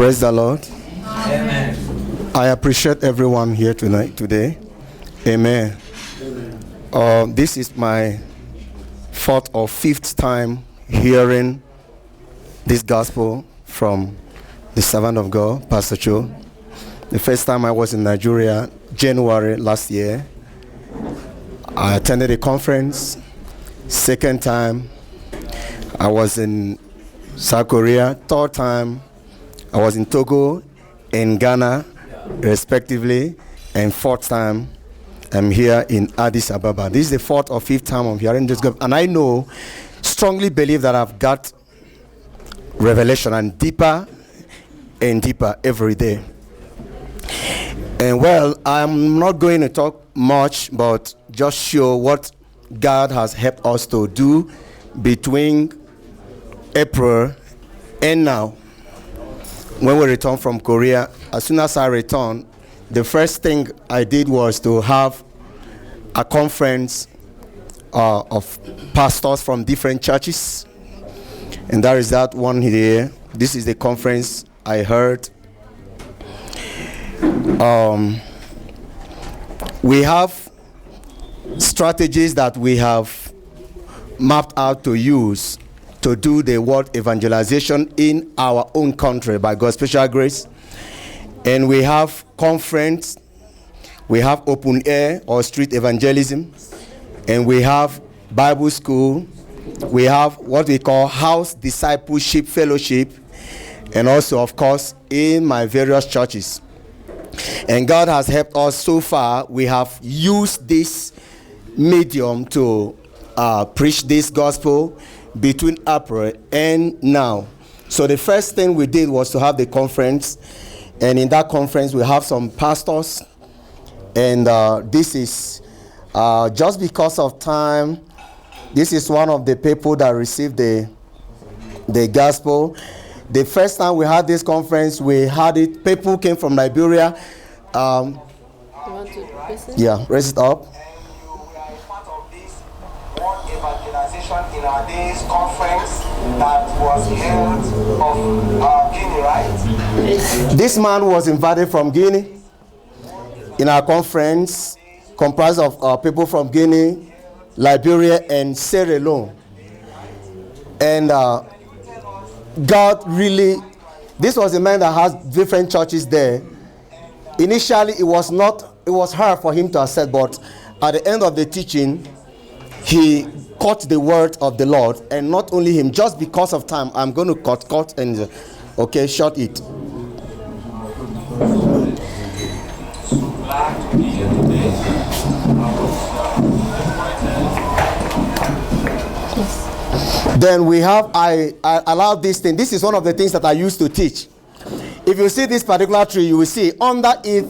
Praise the Lord. Amen. I appreciate everyone here today. Amen. This is my fourth or fifth time hearing this gospel from the servant of God, Pastor Cho. The first time I was in Nigeria, January last year. I attended a conference. Second time, I was in South Korea. Third time, I was in Togo and Ghana, respectively. And fourth time, I'm here in Addis Ababa. This is the fourth or fifth time I'm hearing this gospel. And I strongly believe that I've got revelation and deeper every day. And well, I'm not going to talk much, but just show what God has helped us to do between April and now. When we returned from Korea, as soon as I returned, the first thing I did was to have a conference of pastors from different churches. And there is that one here. This is the conference I heard. We have strategies that we have mapped out to use to do the word evangelization in our own country by God's special grace. And we have conference, we have open air or street evangelism, and we have Bible school, we have what we call house discipleship fellowship, and also, of course, in my various churches. And God has helped us so far. We have used this medium to preach this gospel between April and now. So the first thing we did was to have the conference. And in that conference, we have some pastors. And this is, just because of time, this is one of the people that received the gospel. The first time we had this conference, we had it, people came from Liberia. You want to listen? Yeah, raise it up. And you are a part of this World Evangelization in Our Days conference that was held of Guinea, right? This man was invited from Guinea in our conference, comprised of people from Guinea, Liberia, and Sierra Leone. And God really, this was a man that has different churches there. Initially, it was hard for him to accept, but at the end of the teaching, he caught the word of the Lord. And not only him, just because of time, I'm going to cut and short it. Then we have, I allowed this thing. This is one of the things that I used to teach. If you see this particular tree, you will see under it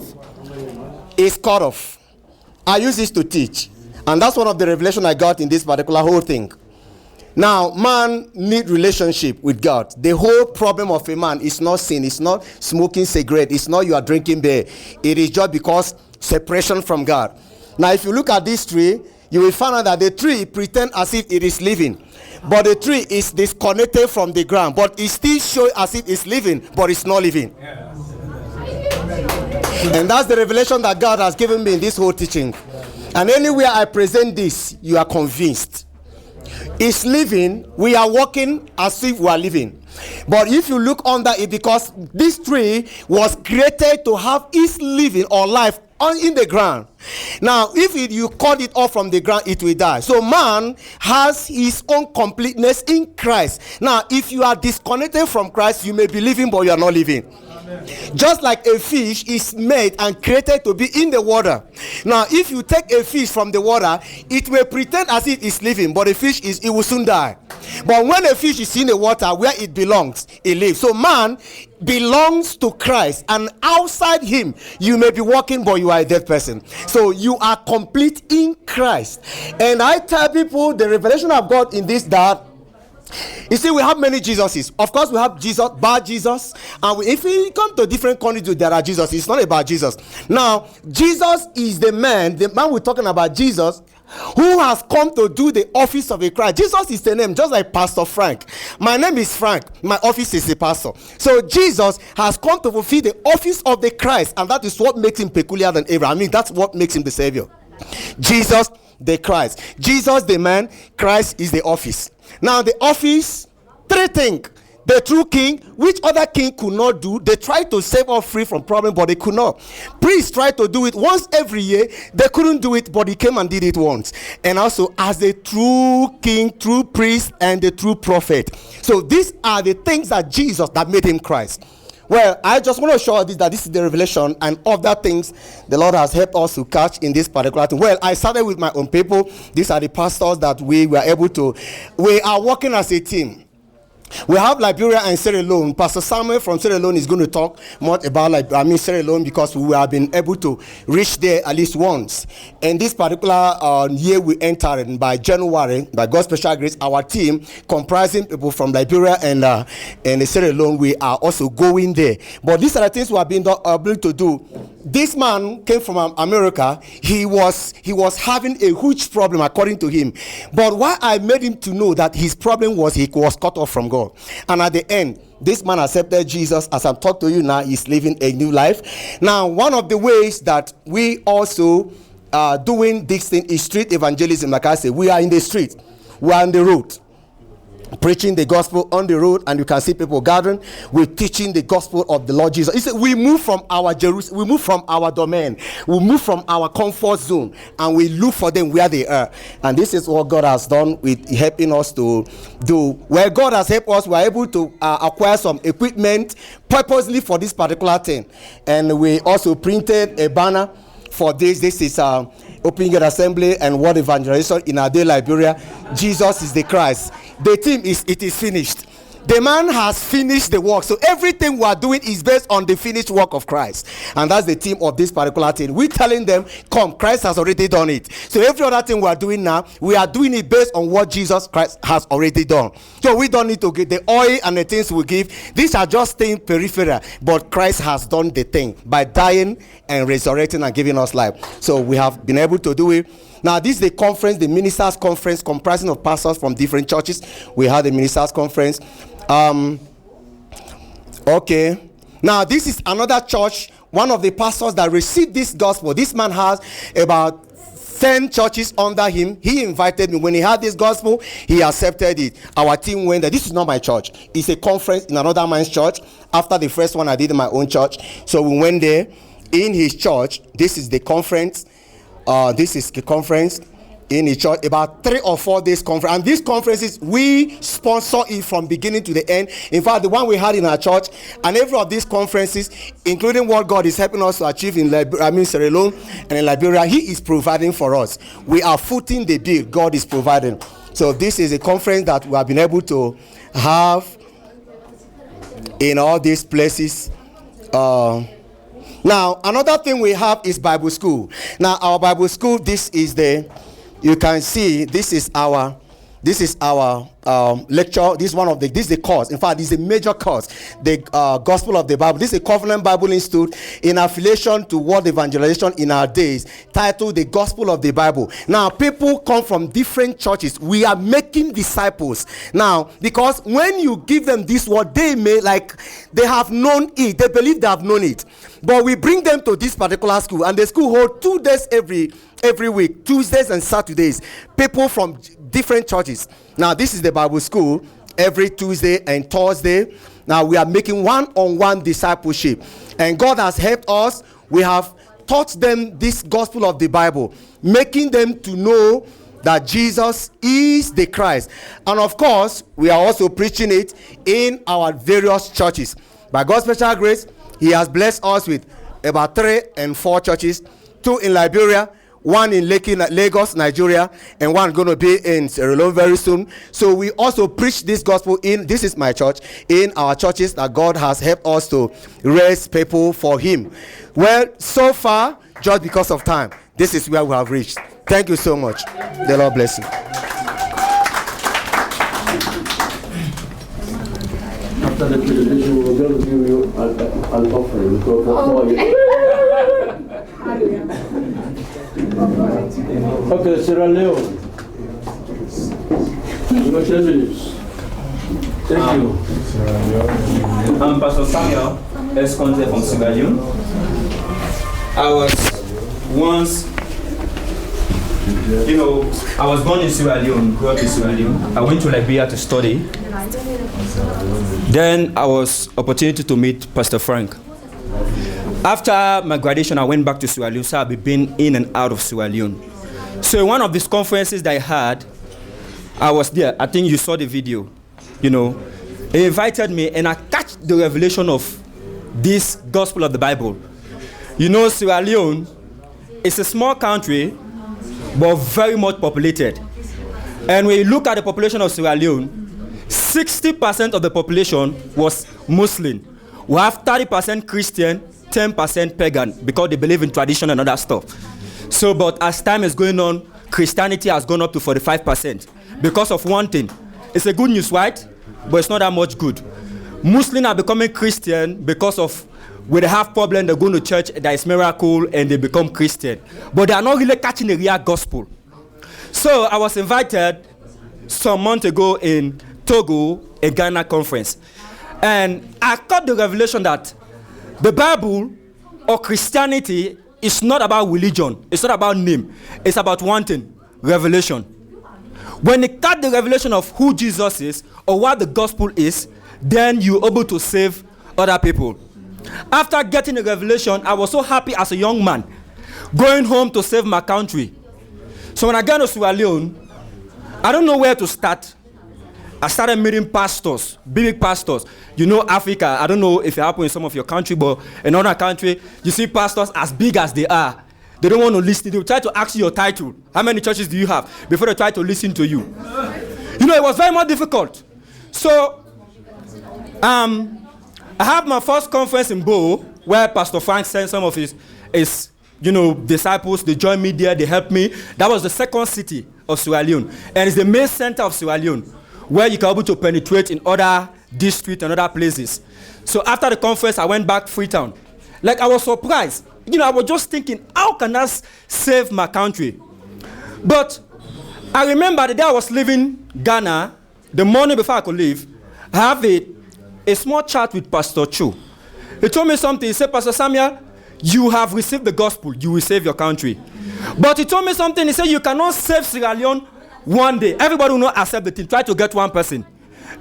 is cut off. I use this to teach. And that's one of the revelation I got in this particular whole thing. Now, man need relationship with God. The whole problem of a man is not sin. It's not smoking cigarette. It's not you are drinking beer. It is just because separation from God. Now, if you look at this tree, you will find out that the tree pretends as if it is living. But the tree is disconnected from the ground. But it still shows as if it's living, but it's not living. Yeah. And that's the revelation that God has given me in this whole teaching. And anywhere I present this, you are convinced. It's living, we are walking as if we are living. But if you look under it, because this tree was created to have its living or life in the ground. Now, if you cut it off from the ground, it will die. So man has his own completeness in Christ. Now, if you are disconnected from Christ, you may be living, but you are not living. Amen. Just like a fish is made and created to be in the water. Now, if you take a fish from the water, it will pretend as if it's living, but the fish it will soon die. But when a fish is in the water where it belongs, it lives. So man belongs to Christ, and outside him you may be walking, but you are a dead person. So you are complete in Christ. And I tell people the revelation I've got in this, that you see, we have many Jesuses. Of course, we have Jesus, bad Jesus, and if we come to different countries, there are Jesus. It's not about Jesus. Now, Jesus is the man we're talking about. Jesus who has come to do the office of a Christ. Jesus is the name, just like Pastor Frank. My name is Frank. My office is a pastor. So Jesus has come to fulfill the office of the Christ, and that is what makes him peculiar than ever. I mean, that's what makes him the Savior. Jesus, the Christ. Jesus, the man. Christ is the office. Now, the office, three things. The true king, which other king could not do. They tried to save us free from problem, but they could not. Priests tried to do it once every year. They couldn't do it, but he came and did it once. And also as the true king, true priest, and the true prophet. So these are the things that Jesus, that made him Christ. Well, I just want to show you that this is the revelation and other things the Lord has helped us to catch in this particular thing. Well, I started with my own people. These are the pastors that we were able to. We are working as a team. We have Liberia and Sierra Leone. Pastor Samuel from Sierra Leone is going to talk more about Sierra Leone, because we have been able to reach there at least once. And this particular year we entered by January, by God's special grace, our team comprising people from Liberia and Sierra Leone, we are also going there. But these are the things we have been able to do. This man came from America. He was having a huge problem according to him. But why I made him to know that his problem was he was cut off from God. And at the end, this man accepted Jesus. As I'm talking to you now, he's living a new life. Now, one of the ways that we also are doing this thing is street evangelism. Like I said, we are in the street. We are on the road, preaching the gospel on the road, and you can see people gathering. We're teaching the gospel of the Lord Jesus. He said we move from our Jerusalem, we move from our domain, we move from our comfort zone, and we look for them where they are. And this is what God has done with helping us to do. Where God has helped us, we are able to acquire some equipment purposely for this particular thing. And we also printed a banner for this. This is Open Gate Assembly and World Evangelization in Ade, Liberia. Jesus is the Christ. The theme is, it is finished. The man has finished the work. So everything we are doing is based on the finished work of Christ. And that's the theme of this particular thing. We're telling them, come, Christ has already done it. So every other thing we are doing now, we are doing it based on what Jesus Christ has already done. So we don't need to get the oil and the things we give. These are just things peripheral. But Christ has done the thing by dying and resurrecting and giving us life. So we have been able to do it. Now, this is the conference, the ministers' conference, comprising of pastors from different churches. We had the ministers' conference. Okay. Now, this is another church, one of the pastors that received this gospel. This man has about 10 churches under him. He invited me. When he had this gospel, he accepted it. Our team went there. This is not my church. It's a conference in another man's church. After the first one I did in my own church. So we went there in his church. This is the conference. This is the conference in the church, about 3 or 4 days conference. And these conferences, we sponsor it from beginning to the end. In fact, the one we had in our church, and every of these conferences, including what God is helping us to achieve in Sierra Leone and in Liberia, he is providing for us. We are footing the bill. God is providing. So this is a conference that we have been able to have in all these places. Now, another thing we have is Bible school. Now, our Bible school, this is the, you can see, this is our lecture. This is the course. In fact, this is a major course, the Gospel of the Bible. This is a Covenant Bible Institute in affiliation to World Evangelization in our days, titled the Gospel of the Bible. Now, people come from different churches. We are making disciples now, because when you give them this word, they have known it. They believe they have known it. But we bring them to this particular school, and the school holds 2 days every week, Tuesdays and Saturdays. People from different churches. Now, this is the Bible school every Tuesday and Thursday. Now, we are making one-on-one discipleship, and God has helped us. We have taught them this gospel of the Bible, making them to know that Jesus is the Christ. And of course, we are also preaching it in our various churches. By God's special grace, he has blessed us with about 3 and 4 churches, 2 in Liberia, 1 in Lagos, Nigeria, and 1 going to be in Sierra Leone very soon. So we also preach this gospel this is my church, in our churches that God has helped us to raise people for him. Well, so far, just because of time, this is where we have reached. Thank you so much. The Lord bless you. After the presentation, we're going to give you an offering. Okay. Okay, Sierra Leone. Thank you. I'm Pastor Samuel Esconde from Sierra Leone. I was once, I was born in Sierra Leone, grew up in Sierra Leone. I went to Liberia to study. Then I was opportunity to meet Pastor Frank. After my graduation, I went back to Sierra Leone, so I've been in and out of Sierra Leone. So in one of these conferences that I had, I was there. I think you saw the video. He invited me, and I catch the revelation of this gospel of the Bible. Sierra Leone is a small country, but very much populated. And when you look at the population of Sierra Leone, 60% of the population was Muslim. We have 30% Christian, 10% pagan, because they believe in tradition and other stuff. So, but as time is going on, Christianity has gone up to 45% because of one thing. It's a good news, right? But it's not that much good. Muslims are becoming Christian because of when they have problem, they go to church, there is miracle, and they become Christian. But they are not really catching the real gospel. So I was invited some months ago in Togo, a Ghana conference. And I got the revelation that the Bible or Christianity is not about religion. It's not about name. It's about one thing, revelation. When you got the revelation of who Jesus is or what the gospel is, then you're able to save other people. After getting the revelation, I was so happy as a young man, going home to save my country. So when I got to Sierra Leone, I don't know where to start. I started meeting pastors, big pastors. Africa, I don't know if it happened in some of your country, but in other country, you see pastors as big as they are. They don't want to listen. They will try to ask you your title. How many churches do you have? Before they try to listen to you. It was very much difficult. So, I had my first conference in Bo, where Pastor Frank sent some of his disciples. They joined me there. They helped me. That was the second city of Sierra Leone. And it's the main center of Sierra Leone, where you can be able to penetrate in other districts and other places. So after the conference, I went back Freetown. I was surprised. I was just thinking, how can I save my country? But I remember the day I was leaving Ghana, the morning before I could leave, I have a small chat with Pastor Chu. He told me something. He said, Pastor Samuel, you have received the gospel. You will save your country. But he told me something. He said, you cannot save Sierra Leone one day. Everybody will not accept the thing. Try to get one person.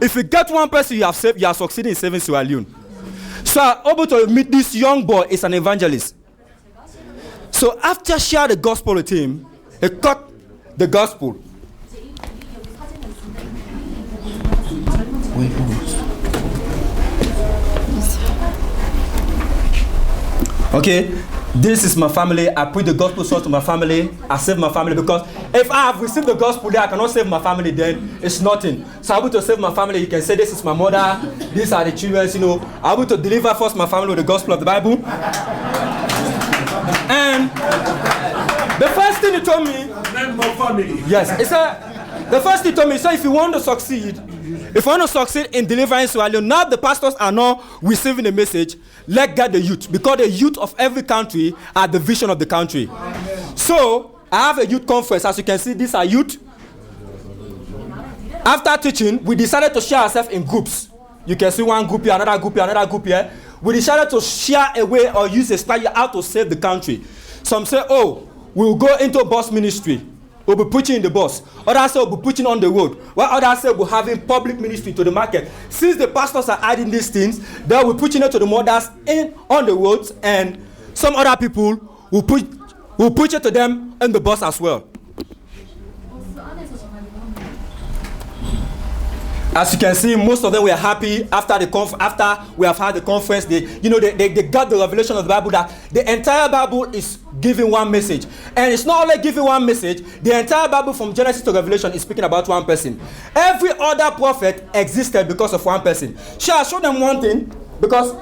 If you get one person, you have succeeded in saving Sierra Leone. So I was able to meet this young boy. He's an evangelist. So after sharing the gospel with him, he cut the gospel. Okay, this is my family. I put the gospel source to my family. I save my family, because if I have received the gospel there, I cannot save my family, then it's nothing. So I'm able to save my family. You can say, this is my mother, these are the children, I'm able to deliver first my family with the gospel of the Bible. And the first thing he told me, yes, he said, the first thing he told me, he said, if you want to succeed in delivering Sierra Leone, now the pastors are not receiving the message, let get the youth, because the youth of every country are the vision of the country. So I have a youth conference. As you can see, these are youth. After teaching, we decided to share ourselves in groups. You can see one group here, another group here, another group here. We decided to share a way or use a strategy how to save the country. Some say, we'll go into bus ministry. We'll be preaching in the bus. Others say we'll be preaching on the road. While others say we'll having public ministry to the market. Since the pastors are adding these things, they will be preaching it to the mothers on the roads, and some other people will preach it to them in the bus as well. As you can see, most of them were happy after we have had the conference. They got the revelation of the Bible that the entire Bible is giving one message. And it's not only giving one message, the entire Bible from Genesis to Revelation is speaking about one person. Every other prophet existed because of one person. Shall I show them one thing? Because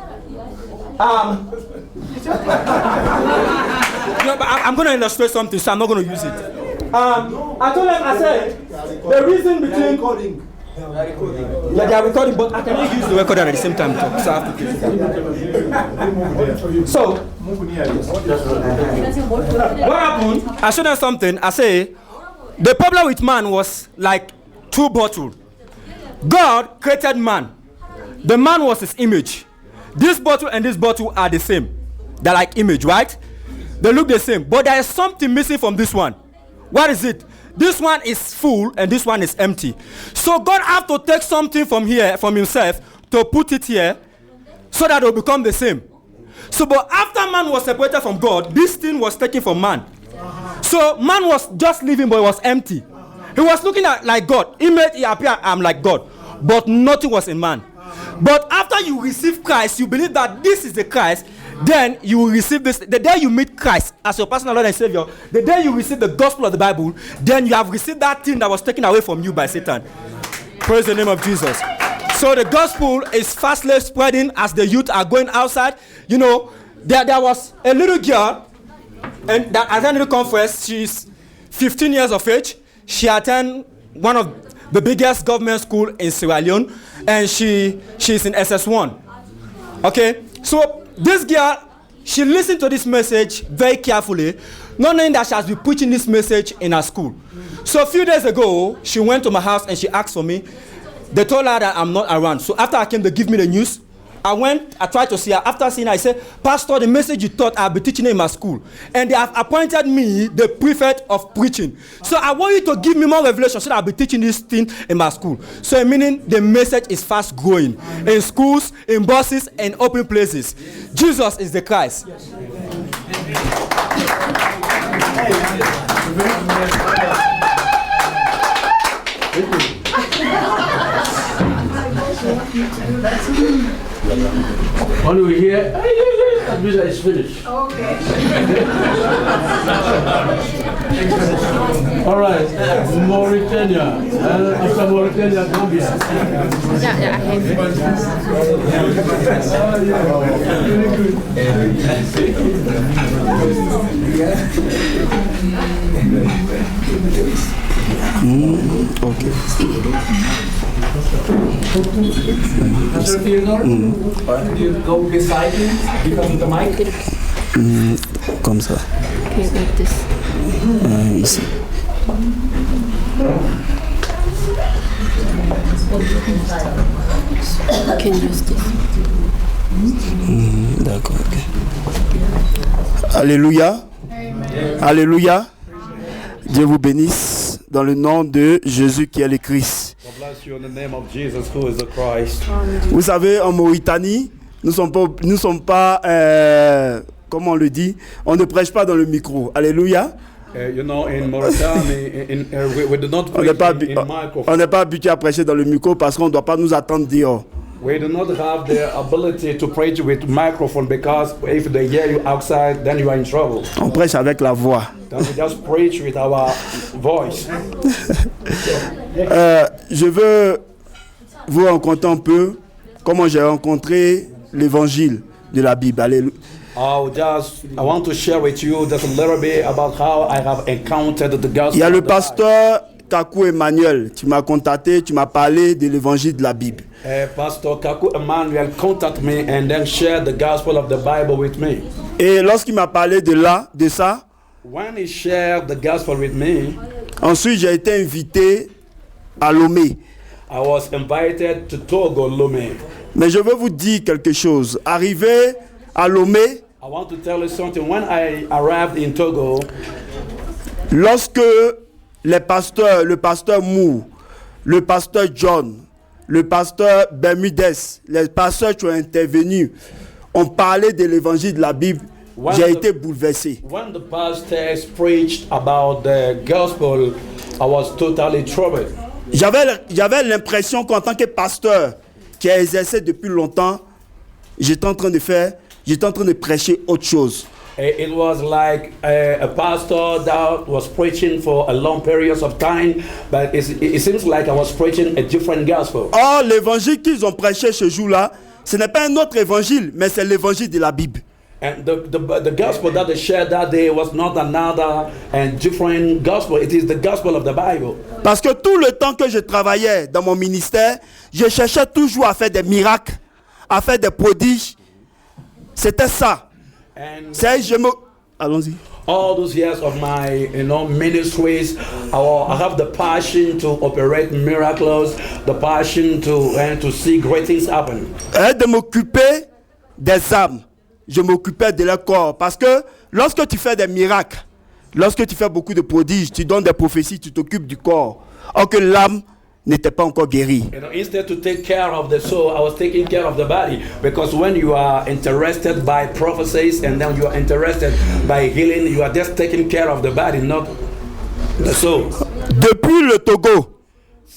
but I'm going to illustrate something, so I'm not going to use it. I told them, I said, the reason between... Yeah, they are recording, but I cannot use the recorder at the same time. So I have to keep it. So, what happened? I showed them something. I say, The problem with man was like two bottles. God created man. The man was his image. This bottle and this bottle are the same. They're like image, right? They look the same. But there is something missing from this one. What is it? This one is full and this one is empty. So God have to take something from here, from himself, to put it here, so that it will become the same. So, but after man was separated from God, this thing was taken from man. So man was just living, but it was empty. He was looking at like God. Image, he appeared, I'm like God. But nothing was in man. But after you receive Christ, you believe that this is the Christ, then you will receive this. The day you meet Christ as your personal Lord and Savior, the day you receive the gospel of the Bible, then you have received that thing that was taken away from you by Satan. Praise the name of Jesus. So the gospel is fastly spreading as the youth are going outside. You know, there was a little girl, and that attended the conference. She's 15 years of age. She attended one of the biggest government school in Sierra Leone, and she's in SS1. Okay, so this girl, she listened to this message very carefully, not knowing that she has been preaching this message in her school. So a few days ago, she went to my house and she asked for me. They told her that I'm not around. So after I came to give me the news, I tried to see her. After seeing her, I said, Pastor, the message you taught, I'll be teaching in my school. And they have appointed me the prefect of preaching. So I want you to give me more revelation so that I'll be teaching this thing in my school. So meaning the message is fast growing. In schools, in buses, and open places. Jesus is the Christ. When we hear, that means it's finished. Okay. All right, Mauritania. After Mauritania, Gambia. Yeah, I have Okay. Pastor Theodore, you go beside him because of the mic. Comme ça. okay, like this. Ici. Can you use this? D'accord, ok. Alléluia. Alléluia. Dieu vous bénisse dans le nom de Jésus qui est le Christ. God bless you in the name of Jesus, who is the Christ. Vous savez, en Mauritanie, nous sommes pas comment on le dit, on ne prêche pas dans le micro. Alléluia. You know, in Mauritania, we do not On n'est preach pas, in microphone. on n'est pas habitué à prêcher dans le micro parce qu'on ne doit pas nous attendre dehors. We do not have the ability to preach with microphone because if they hear you outside, then you are in trouble. On prêche avec la voix. Then we just preach with our voice. Je veux vous raconter un peu comment j'ai rencontré l'évangile de la Bible. Alléluia. I want to share with you just a little bit about how I have encountered the gospel. Il y a le of the Bible. pasteur Kakou Emmanuel. Tu m'as contacté, tu m'as parlé de l'évangile de la Bible. Pastor Kaku Emmanuel contacted me and then shared the gospel of the Bible with me. Et lorsqu'il m'a parlé de ça, When he shared the gospel with me, ensuite j'ai été invité à Lomé. I was invited to Togo, Lomé. Mais je veux vous dire quelque chose. Arrivé à Lomé, I want to tell you something. When I arrived in Togo, lorsque le pasteur Mou, le pasteur John, le pasteur Bermudez, les pasteurs qui ont intervenu, ont parlé de l'évangile de la Bible, j'ai été bouleversé. when the pastors preached about the gospel, I was totally troubled. J'avais l'impression qu'en tant que pasteur qui a exercé depuis longtemps, j'étais en train de prêcher autre chose. It was like a pastor that was preaching for a long period of time, but it seems like I was preaching a different gospel. Or, l'évangile qu'ils ont prêché ce jour-là, ce n'est pas un autre évangile, mais c'est l'évangile de la Bible. And the gospel that they shared that day was not another and different gospel. It is the gospel of the Bible. Parce que tout le temps que je travaillais dans mon ministère, je cherchais toujours à faire des miracles, à faire des prodiges. C'était ça. And Allons-y. all those years of my ministries, I have the passion to operate miracles, the passion to see great things happen. Et de m'occuper des âmes. Je m'occupais de leur corps. Parce que lorsque tu fais des miracles, lorsque tu fais beaucoup de prodiges, tu donnes des prophéties, tu t'occupes du corps. Or que l'âme n'était pas encore guérie. Instead to take care of the soul, I was taking care of the body. Because when you are interested by prophecies and then you are interested by healing, you are just taking care of the body, not the soul. Depuis le Togo,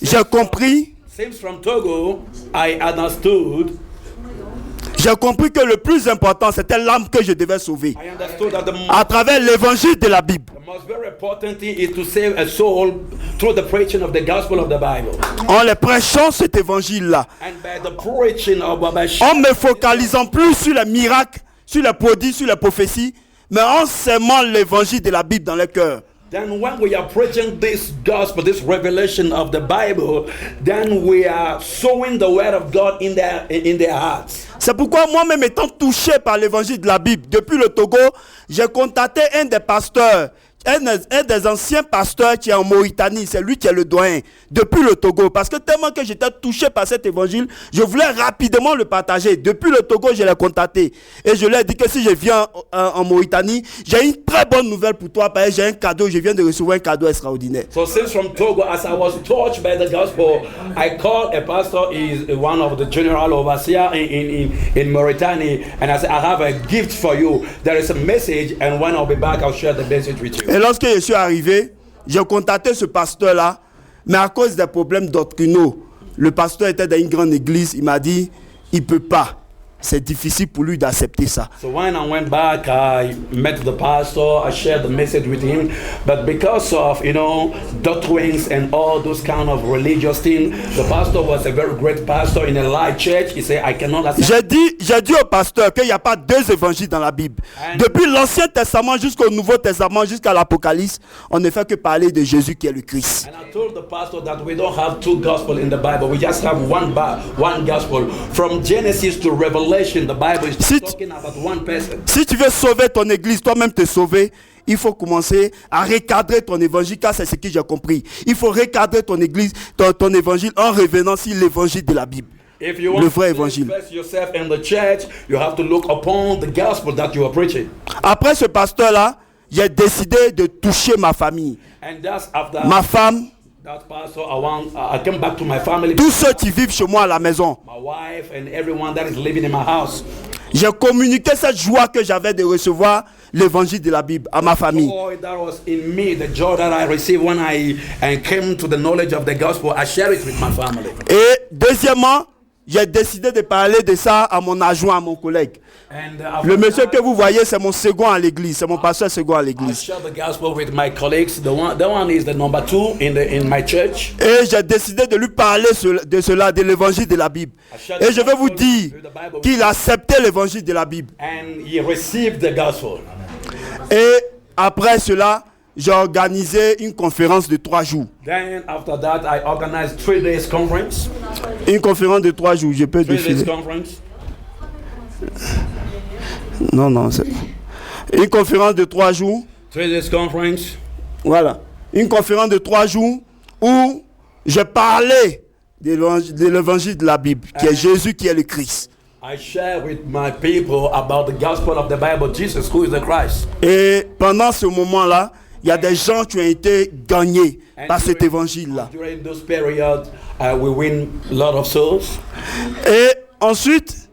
j'ai compris. Since from Togo, I understood. J'ai compris que le plus important, c'était l'âme que je devais sauver. I understood that À travers l'évangile de la Bible. the most very important thing is to save a soul through the preaching of the gospel of the Bible. En les prêchant cet évangile-là, And by the preaching of Baba en me focalisant plus sur les miracles, sur les prodiges, sur les prophéties, mais en sémant l'évangile de la Bible dans les cœurs. Then when we are preaching this gospel, this revelation of the Bible, then we are sowing the word of God in their hearts. C'est pourquoi moi-même étant touché par l'évangile de la Bible, depuis le Togo, j'ai contacté un des pasteurs, un des anciens pasteurs qui est en Mauritanie, c'est lui qui est le doyen, depuis le Togo. Parce que tellement que j'étais touché par cet évangile, je voulais rapidement le partager. Depuis le Togo, je l'ai contacté. Et je lui ai dit que si je viens en Mauritanie, j'ai une très bonne nouvelle pour toi, parce que j'ai un cadeau, je viens de recevoir un cadeau extraordinaire. So since from Togo, as I was touched by the gospel, I called a pastor, is one of the general overseer in Mauritania, and I said, I have a gift for you. There is a message, and when I'll be back, I'll share the message with you. Et lorsque je suis arrivé, j'ai contacté ce pasteur-là, mais à cause des problèmes doctrinaux, le pasteur était dans une grande église, il m'a dit, il ne peut pas. C'est difficile pour lui d'accepter ça. So when I went back, I met the pastor, I shared the message with him, but because of, doctrines and all those kind of religious things, the pastor was a very great pastor in a large church. He said, I cannot accept. J'ai dit au pasteur qu'il n'y a pas deux évangiles dans la Bible. Depuis l'Ancien Testament jusqu'au Nouveau Testament, jusqu'à l'Apocalypse, on ne fait que parler de Jésus qui est le Christ. And I told the pastor that we don't have two gospels in the Bible. We just have one gospel. From Genesis to Revelation, the Bible is talking about one person. Si tu veux sauver ton église, toi-même te sauver, il faut commencer à recadrer ton évangile, car c'est ce que j'ai compris. Il faut recadrer ton église, ton évangile en revenant sur l'évangile de la Bible. If you want to express yourself in the church, you have to look upon the gospel that you are preaching. Après ce pasteur-là, j'ai décidé de toucher ma famille. And that's after ma femme. That pastor, I came back to my family. Tous ceux qui vivent chez moi à la maison. My wife and everyone that is living in my house. J'ai communiqué cette joie que j'avais de recevoir l'évangile de la Bible à ma famille. Joy that was in me, the joy that I received when I came to the knowledge of the gospel, I share it with my family. Et deuxièmement, j'ai décidé de parler de ça à mon adjoint, à mon collègue. Le monsieur que vous voyez, c'est mon second à l'église, c'est mon pasteur second à l'église. I share the gospel with my colleagues. The one is the number 2 in my church. Et j'ai décidé de lui parler de cela, de l'évangile de la Bible. Et je vais vous dire qu'il a accepté l'évangile de la Bible. And he received the gospel. Et après cela, j'ai organisé une conférence de 3 jours. Then after that, I organized 3 days conference. Une conférence de 3 jours, je peux 3 défiler. days conference. Non, c'est une conférence de 3 jours. 3 days conference. Voilà, une conférence de 3 jours où je parlais de l'évangile de la Bible, qui est Jésus, qui est le Christ. I share with my people about the gospel of the Bible, Jesus, who is the Christ. Et pendant ce moment-là, il y a des gens qui ont été gagnés par cet évangile-là. During those periods, we win a lot of souls. Et ensuite,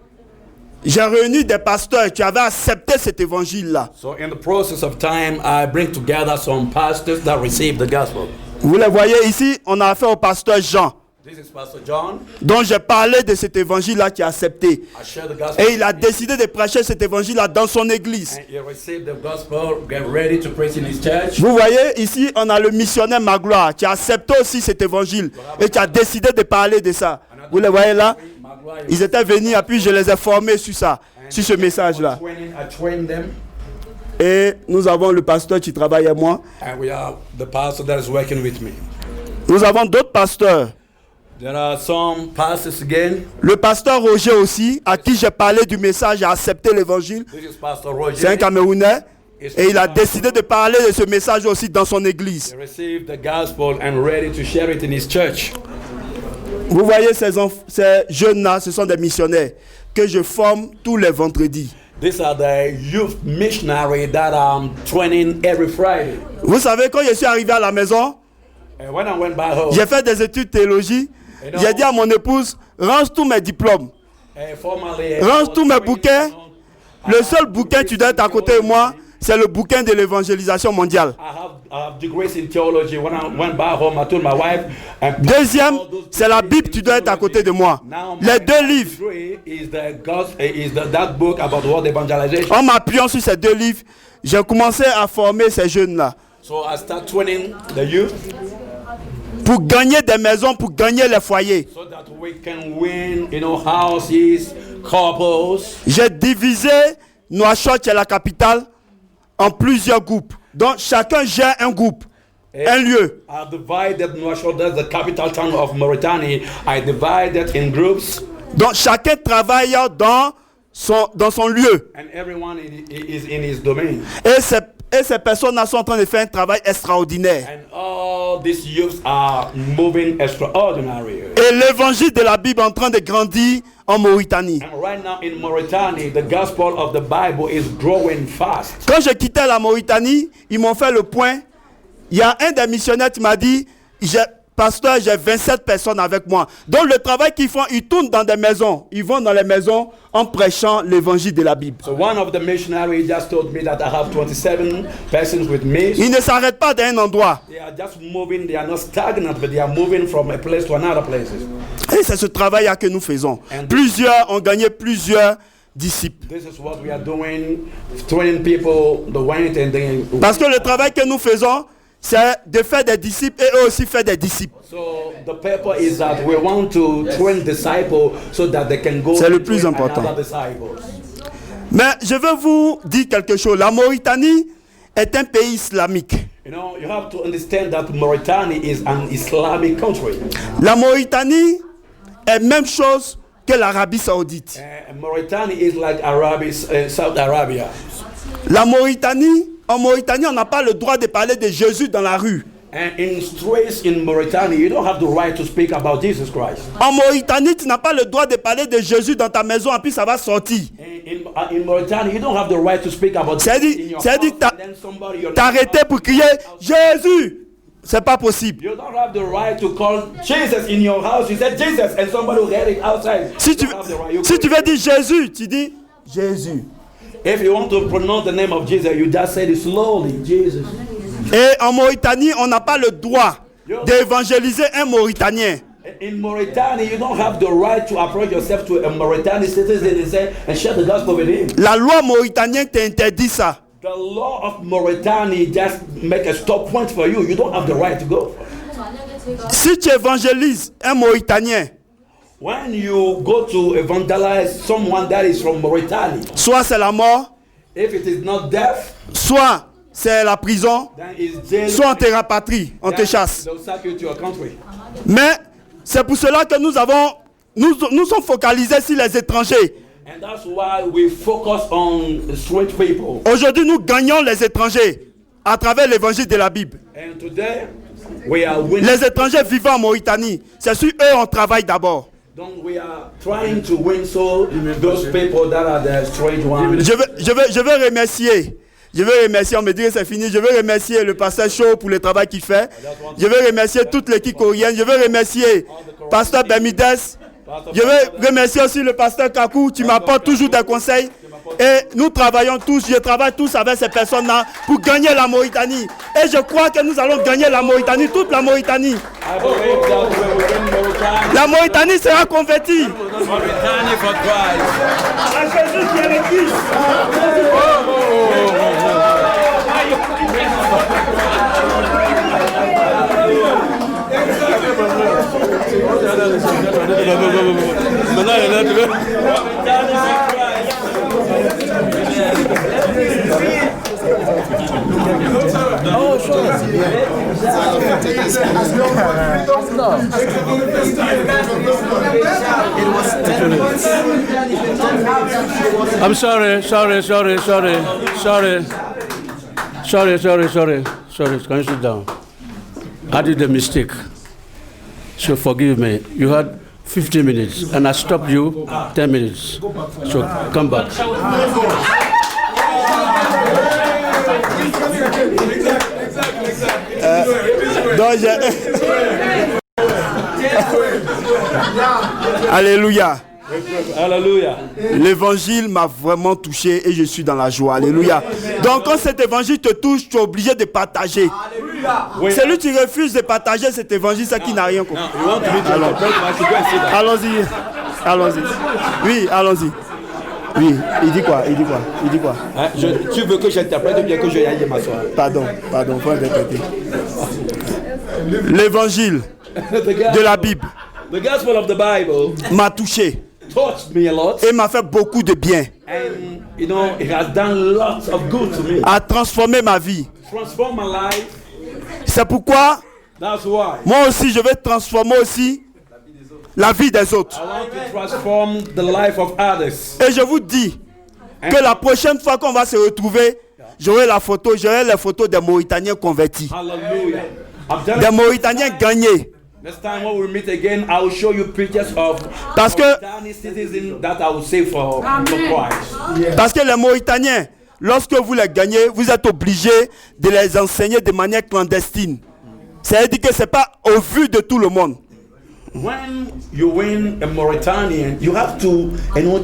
j'ai réuni des pasteurs qui avaient accepté cet évangile-là. So in the process of time, I bring together some pastors that received the gospel. Vous les voyez ici, on a affaire au pasteur Jean. This is Pastor John. Donc j'ai parlé de cet évangile-là qui a accepté. I share the gospel. Et il a décidé de prêcher cet évangile-là dans son église. And he received the gospel, get ready to preach in his church. Vous voyez, ici, on a le missionnaire Magloire qui a accepté aussi cet évangile et qui a décidé de parler de ça. Vous les voyez là? Ils étaient venus et puis je les ai formés sur ça, sur ce message-là. I trained them. Et nous avons le pasteur qui travaille avec moi. And we have the pastor that is working with me. Nous avons d'autres pasteurs. There are some pastors again. Le pasteur Roger aussi, à qui j'ai parlé du message, a accepté l'évangile. This is Pastor Roger. C'est un Camerounais. Et il a décidé de parler de ce message aussi dans son église. He received the gospel and ready to share it in his church. Vous voyez ces jeunes-là, ce sont des missionnaires que je forme tous les vendredis. These are the youth missionaries that I'm training every Friday. Vous savez, quand je suis arrivé à la maison, And when I went back home, j'ai fait des études de théologie. J'ai dit à mon épouse, range tous mes diplômes, range tous mes bouquins. Le seul bouquin tu dois être à côté de moi, c'est le bouquin de l'évangélisation mondiale. Deuxième, c'est la Bible, tu dois être à côté de moi. Les deux livres. En m'appuyant sur ces deux livres, j'ai commencé à former ces jeunes-là. Pour gagner des maisons, pour gagner les foyers. J'ai divisé Nouakchott, qui est la capitale, en plusieurs groupes. Donc chacun gère un groupe, un lieu. I divided Nouakchott, that's the capital town of Mauritania. I divided in groups. Donc chacun travaille dans son lieu. And everyone is in his domain. Et ces personnes-là sont en train de faire un travail extraordinaire. And all these youths are moving extraordinary. Et l'évangile de la Bible est en train de grandir en Mauritanie. And right now in Mauritania, the gospel of the Bible is growing fast. Quand je quittais la Mauritanie, ils m'ont fait le point. Il y a un des missionnaires qui m'a dit, pasteur, j'ai 27 personnes avec moi. Donc le travail qu'ils font, ils tournent dans des maisons. Ils vont dans les maisons en prêchant l'évangile de la Bible. So one of the missionaries just told me that I have 27 persons with me. Ils ne s'arrêtent pas d'un endroit. They are just moving, they are not stagnant, but they are moving from a place to another place. Et c'est ce travail-là que nous faisons. Plusieurs ont gagné plusieurs disciples. This is what we are doing, training people, the went and then. Parce que le travail que nous faisons, c'est de faire des disciples et eux aussi faire des disciples. So the purpose is that we want to train disciples so that they can go. C'est le plus important. Mais je veux vous dire quelque chose. La Mauritanie est un pays islamique. You know, you have to understand that Mauritania is an Islamic country. La Mauritanie est même chose que l'Arabie Saoudite. Mauritania is like South Arabia. La Mauritanie, en Mauritanie, on n'a pas le droit de parler de Jésus dans la rue. And in streets in Mauritania, you don't have the right to speak about Jesus Christ. En Mauritanie, tu n'as pas le droit de parler de Jésus dans ta maison et puis ça va sortir. In Mauritania, you don't have the right to speak about Jesus in your house. T'arrêter pour crier Jésus. C'est pas possible. You don't have the right to call Jesus in your house. You said Jesus and somebody will hear it outside. Si tu veux dire Jésus, tu dis Jésus. If you want to pronounce the name of Jesus, you just say it slowly, Jesus. Et en Mauritanie, on n'a pas le droit d'évangéliser un Mauritanien. In Mauritania, you don't have the right to approach yourself to a Mauritanian citizen and share the gospel with him. La loi mauritanienne t'interdit ça. The law of Mauritania just make a stop point for you. You don't have the right to go. Si tu évangélises un Mauritanien, when you go to evangelize someone that is from Mauritania, soit c'est la mort, if it is not death, soit c'est la prison, then it's jail, soit on te rapatrie, on te chasse. they'll sack you to your country. Mais c'est pour cela que nous sommes focalisés sur les étrangers. And that's why we focus on strange people. Aujourd'hui, nous gagnons les étrangers à travers l'évangile de la Bible. And today, we are winning. Les étrangers vivant en Mauritanie, c'est sur eux on travaille d'abord. Donc, we are trying to win so those people that are the strange ones. Je veux remercier, on me dit que c'est fini. Je veux remercier le pasteur Shaw pour le travail qu'il fait. Je veux remercier toute l'équipe coréenne. Je veux remercier pasteur Bemides. Je veux remercier aussi le pasteur Kakou. Tu m'apportes toujours des conseils. Et nous travaillons tous, je travaille tous avec ces personnes-là pour gagner la Mauritanie. Et je crois que nous allons gagner la Mauritanie, toute la Mauritanie. La Mauritanie sera convertie. À Jésus qui est le Christ. I'm sorry. Sorry. Can you sit down? I did a mistake. So forgive me. You had 15 minutes and I stopped you 10 minutes. So come back. Alléluia. Hallelujah. L'évangile m'a vraiment touché et je suis dans la joie. Alléluia. Donc quand cet évangile te touche, tu es obligé de partager. Celui qui refuse de partager cet évangile, c'est qui n'a rien compris. Allons-y. Oui, allons-y. Oui, il dit quoi? Hein, tu veux que j'interprète ou bien que je aille m'asseoir? Pardon, faut interpréter. L'évangile de la Bible The gospel of the Bible m'a touché touched me a lot. et m'a fait beaucoup de bien. And you know, it has done lots of good to me. A transformé ma vie. Transform my life. C'est pourquoi That's why moi aussi je vais transformer aussi la vie des autres. I want to transform the life of others. Et je vous dis que la prochaine fois qu'on va se retrouver, j'aurai les photos des Mauritaniens convertis, Hallelujah. I'm telling des you, Mauritaniens gagnés. next time when we meet again, I will show you pictures of Parce que- Mauritanian citizens that I will save for Christ. Parce que les Mauritaniens, lorsque vous les gagnez, vous êtes obligés de les enseigner de manière clandestine. C'est-à-dire que ce n'est pas au vu de tout le monde. When you win a Mauritanian, you have to,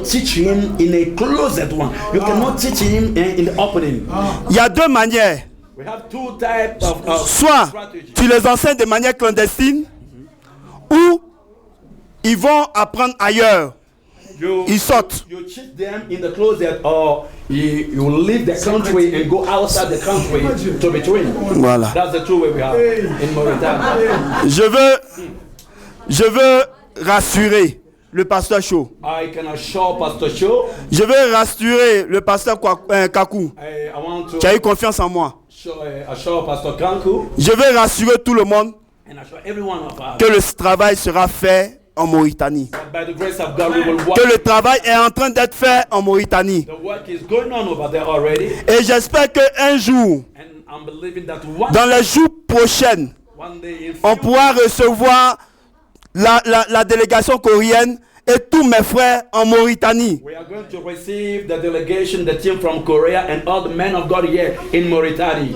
teach him in a closet one. You cannot teach him in the opening. Il y a deux manières. We have two types of Soit strategy. tu les enseignes de manière clandestine, ou ils vont apprendre ailleurs. Ils sortent. You teach them in the closet, or you leave the country and go outside the country to be trained. Voilà. That's the true way we have in Mauritania. Je veux rassurer le pasteur Cho. I can assure Pastor Cho. Je veux rassurer le pasteur Kakou. I want Tu as eu to confiance en moi. assure Pastor Kanku Je veux rassurer tout le monde and assure every one of us que le travail sera fait en Mauritanie. that by the grace of God we will work. Que le travail est en train d'être fait en Mauritanie. The work is going on over there already, Et j'espère qu'un jour, and I'm believing that dans les jours prochains, one day in on few pourra recevoir la délégation coréenne et tous mes frères en Mauritanie. we are going to receive the delegation, the team from Korea, and all the men of God here in Mauritania.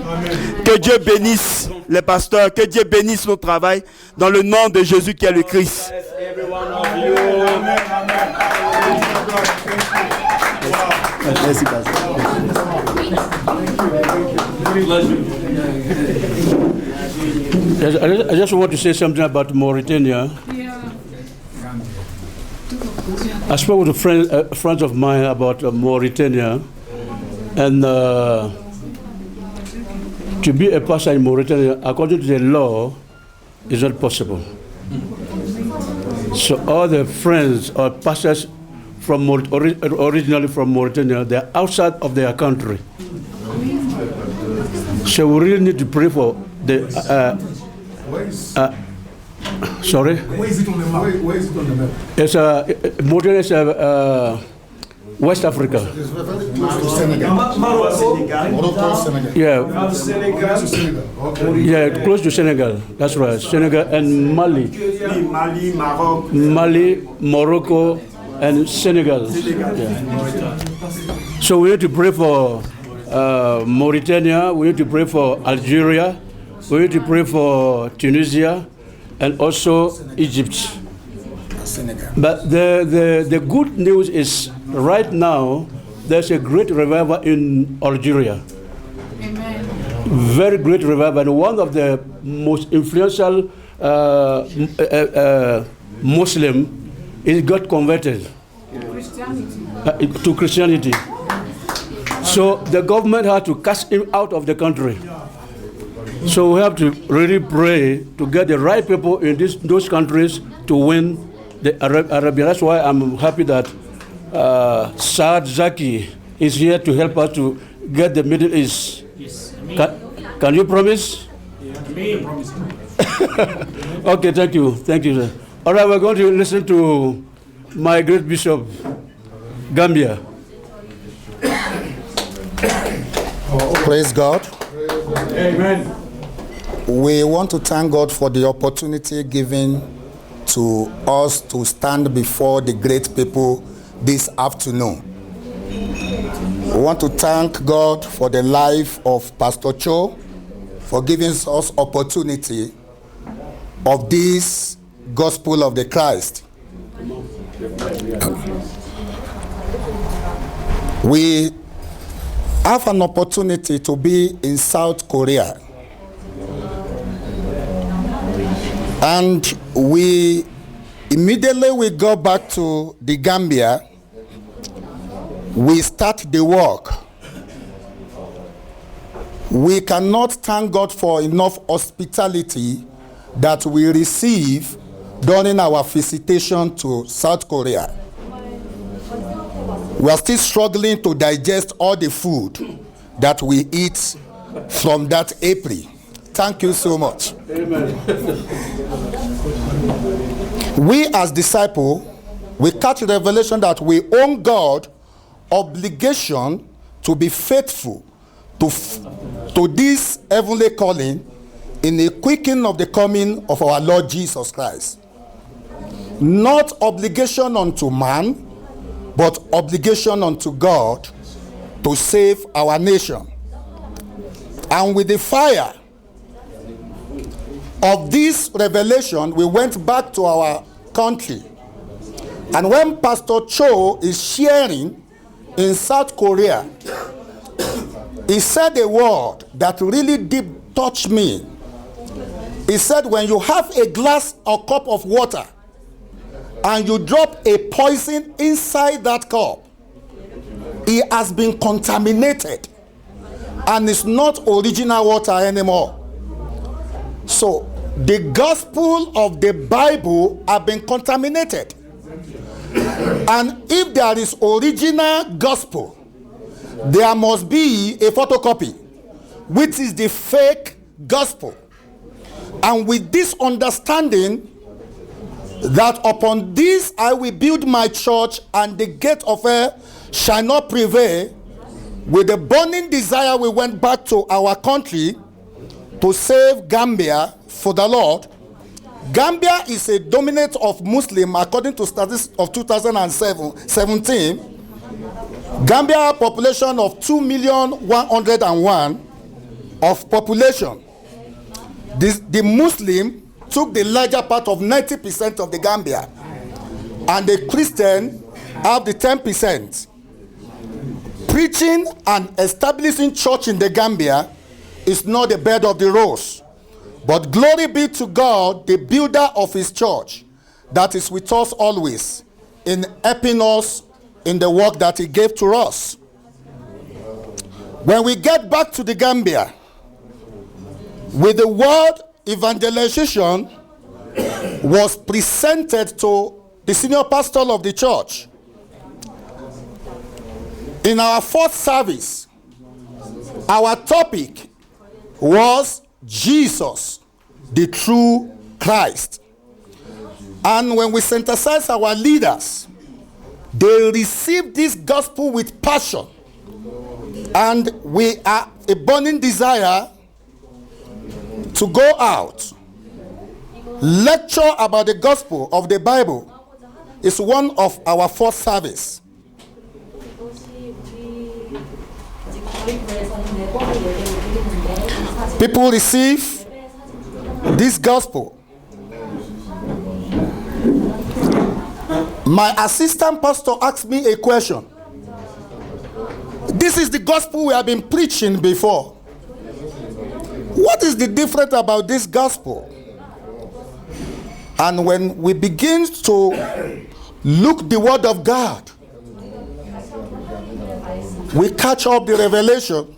Que Dieu bénisse les pasteurs, que Dieu bénisse notre travail dans le nom de Jésus qui est le Christ. Bless every one of you. Merci, pasteur. I just want to say something about Mauritania. I spoke with a friend of mine about Mauritania, and to be a pastor in Mauritania, according to the law, is not possible. So all the friends or pastors from originally from Mauritania, they're outside of their country. So we really need to pray for the. Sorry. Where is it on the map? Where is it on the map? It's Mauritania is West Africa. Yeah, yeah, close to Senegal. That's right. Senegal and Mali. Mali, Morocco, and Senegal. Yeah. So we need to pray for Mauritania. We need to pray for Algeria. We need to pray for Tunisia, and also Egypt. But the good news is right now there's a great revival in Algeria. Amen. Very great revival, and one of the most influential Muslim is got converted to Christianity. So the government had to cast him out of the country. So we have to really pray to get the right people in those countries to win the Arabia. That's why I'm happy that Saad Zaki is here to help us to get the Middle East. Yes. Can you promise? Yeah. Okay, thank you. Thank you, sir. All right, we're going to listen to my great bishop, Gambia. Praise God. Amen. We want to thank God for the opportunity given to us to stand before the great people this afternoon. We want to thank God for the life of Pastor Cho, for giving us opportunity of this gospel of the Christ. We have an opportunity to be in South Korea. And immediately we go back to the Gambia, we start the work. We cannot thank God for enough hospitality that we receive during our visitation to South Korea. We are still struggling to digest all the food that we eat from that April. Thank you so much. Amen. We as disciples, we catch revelation that we owe God obligation to be faithful to this heavenly calling in the quickening of the coming of our Lord Jesus Christ. Not obligation unto man, but obligation unto God to save our nation. And with the fire of this revelation, we went back to our country. And when Pastor Cho is sharing in South Korea, he said a word that really deep touched me. He said, when you have a glass or cup of water and you drop a poison inside that cup, it has been contaminated and it's not original water anymore. So the gospel of the Bible have been contaminated. And if there is original gospel, there must be a photocopy, which is the fake gospel. And with this understanding that upon this I will build my church and the gate of hell shall not prevail, with a burning desire we went back to our country to save Gambia for the Lord. Gambia is a dominant of Muslim according to statistics of 2017. Gambia population of 2,101,000 of population. The Muslim took the larger part of 90% of the Gambia, and the Christian have the 10%. Preaching and establishing church in the Gambia is not the bed of the rose, but glory be to God, the builder of his church, that is with us always in helping us in the work that he gave to us. When we get back to the Gambia, with the word evangelization was presented to the senior pastor of the church. In our fourth service, our topic was Jesus, the true Christ. And when we synthesize our leaders, they received this gospel with passion. And we are a burning desire to go out, lecture about the gospel of the Bible. Is one of our fourth service. People receive this gospel. My assistant pastor asked me a question. This is the gospel we have been preaching before. What is the difference about this gospel? And when we begin to look the word of God, we catch up the revelation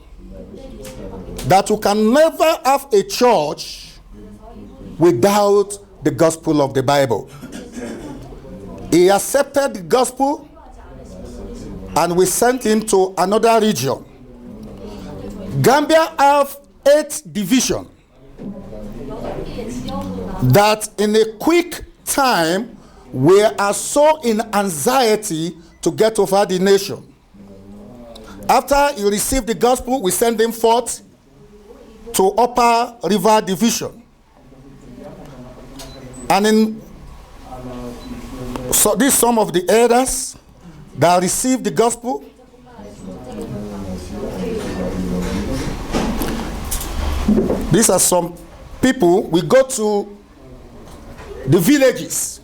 that you can never have a church without the gospel of the Bible. He accepted the gospel and we sent him to another region. Gambia have 8 divisions that in a quick time we are so in anxiety to get over the nation. After he received the gospel, we sent him forth to Upper River Division. And so these some of the elders that received the gospel. These are some people. We go to the villages